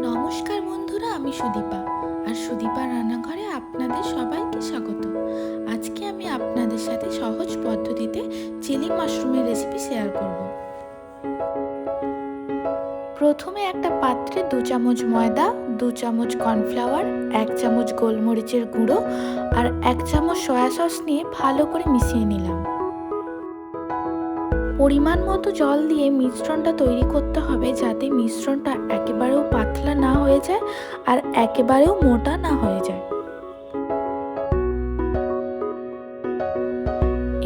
নমস্কার বন্ধুরা, আমি সুদীপা। আর সুদীপা রান্নাঘরে আপনাদের সবাইকে স্বাগত। আজকে আমি আপনাদের সাথে সহজ পদ্ধতিতে চিলি মাশরুমের রেসিপি শেয়ার করব। প্রথমে একটা পাত্রে 2 চামচ ময়দা, 2 চামচ কর্নফ্লাওয়ার, 1 চামচ গোলমরিচের গুঁড়ো আর 1 চামচ সয়া সস নিয়ে ভালো করে মিশিয়ে নিলাম। পরিমাণ মতো জল দিয়ে মিশ্রণটা তৈরি করতে হবে, যাতে মিশ্রণটা একেবারেও পাতলা না হয়ে যায় আর একেবারেও মোটা না হয়ে যায়।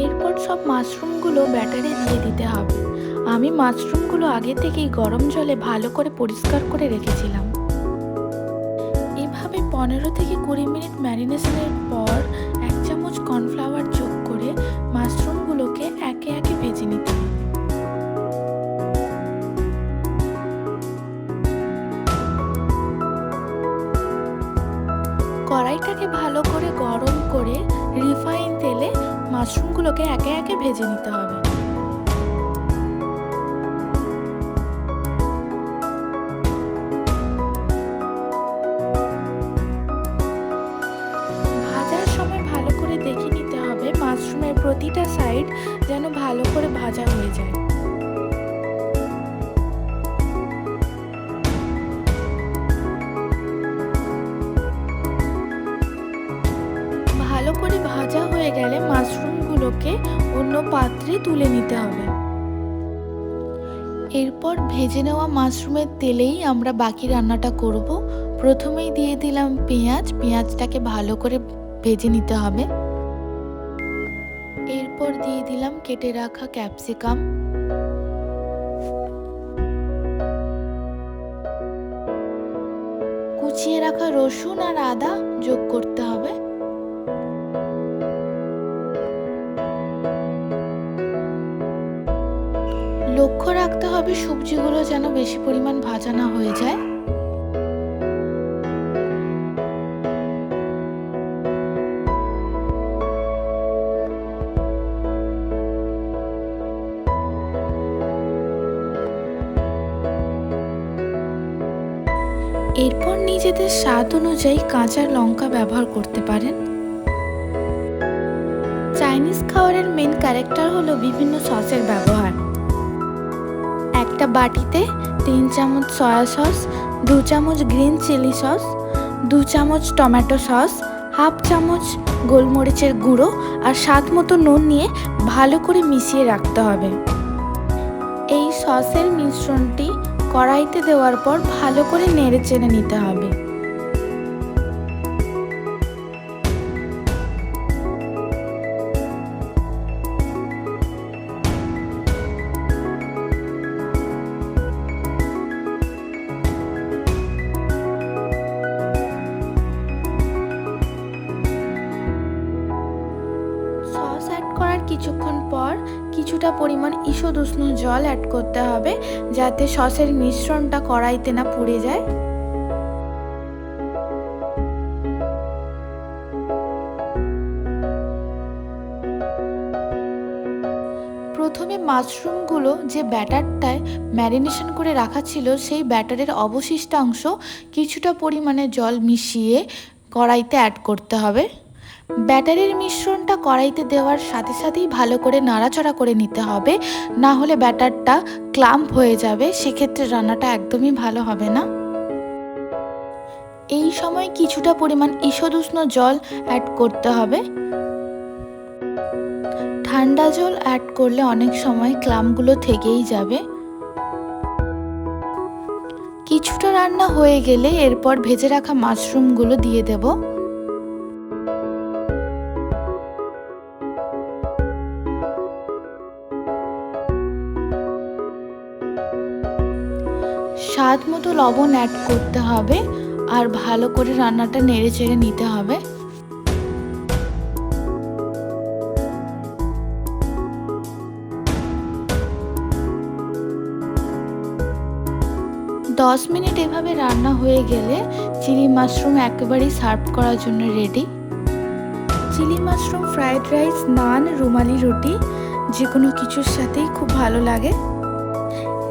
এরপর সব মাশরুমগুলো ব্যাটারে দিয়ে দিতে হবে। আমি মাশরুমগুলো আগে থেকেই গরম জলে ভালো করে পরিষ্কার করে রেখেছিলাম। এভাবে 15 থেকে 20 মিনিট ম্যারিনেশনের পর 1 চামচ কর্নফ্লাওয়ার যোগ করে মাশরুমগুলোকে একে একে ভেজে নিতে হবে। কড়াইটাকে ভালো করে গরম করে রিফাইন তেলে মাশরুমগুলোকে একে একে ভেজে নিতে হবে। ভাজার সময় ভালো করে দেখে নিতে হবে মাশরুমের প্রতিটা সাইড যেন ভালো করে ভাজা হয়ে যায়। ভালো করে ভাজা হয়ে গেলে মাশরুমগুলোকে অন্য পাত্রে তুলে নিতে হবে। এরপর ভেজে নেওয়া মাশরুমের তেলেই আমরা বাকি রান্নাটা করব। প্রথমেই দিয়ে দিলাম পেঁয়াজটাকে ভালো করে ভেজে নিতে হবে। এরপর দিয়ে দিলাম কেটে রাখা ক্যাপসিকাম, কুচিয়ে রাখা রসুন আর আদা যোগ করতে হবে। লক্ষ্য রাখতে হবে সবজিগুলো যেন বেশি পরিমাণ ভাজা না হয়ে যায়। এরপর নিজেদের স্বাদ অনুযায়ী কাঁচা লঙ্কা ব্যবহার করতে পারেন। চাইনিজ খাবারের মেন ক্যারেক্টার হলো বিভিন্ন সসের ব্যবহার। একটা বাটিতে 3 চামচ সয়া সস, 2 চামচ গ্রিন চিলি সস, 2 চামচ টমেটো সস, হাফ চামচ গোলমরিচের গুঁড়ো আর স্বাদ মতো নুন নিয়ে ভালো করে মিশিয়ে রাখতে হবে। এই সসের মিশ্রণটি কড়াইতে দেওয়ার পর ভালো করে নেড়ে চেড়ে নিতে হবে। সস অ্যাড করার কিছুক্ষণ পর কিছুটা পরিমাণ ঈষৎ উষ্ণ জল অ্যাড করতে হবে, যাতে সসের মিশ্রণটা কড়াইতে না পুড়ে যায়। প্রথমে মাশরুমগুলো যে ব্যাটারটায় ম্যারিনেশন করে রাখা ছিল, সেই ব্যাটারের অবশিষ্টাংশ কিছুটা পরিমাণে জল মিশিয়ে কড়াইতে অ্যাড করতে হবে। ব্যাটারের মিশ্রণটা কড়াইতে দেওয়ার সাথে সাথেই ভালো করে নাড়াচাড়া করে নিতে হবে, না হলে ব্যাটারটা ক্লাম্প হয়ে যাবে, সেক্ষেত্রে রান্নাটা একদমই ভালো হবে না। এই সময় কিছুটা পরিমাণ ঈষৎ উষ্ণ জল অ্যাড করতে হবে। ঠান্ডা জল অ্যাড করলে অনেক সময় ক্লাম্পগুলো থেকেই যাবে। কিছুটা রান্না হয়ে গেলে এরপর ভেজে রাখা মাশরুমগুলো দিয়ে দেব। স্বাদ মতো লবণ অ্যাড করতে হবে আর ভালো করে রান্নাটা নেড়ে চেড়ে নিতে হবে। দশ মিনিট এভাবে রান্না হয়ে গেলে চিলি মাশরুম একেবারেই সার্ভ করার জন্য ready. Chilli mushroom fried rice, naan, rumali roti যে কোনো কিছুর সাথেই খুব ভালো লাগে।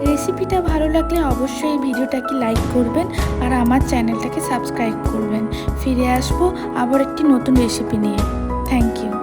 রেসিপিটা ভালো লাগলে অবশ্যই এই ভিডিওটাকে লাইক করবেন আর আমার চ্যানেলটাকে সাবস্ক্রাইব করবেন। ফিরে আসবো আবার একটি নতুন রেসিপি নিয়ে। Thank you.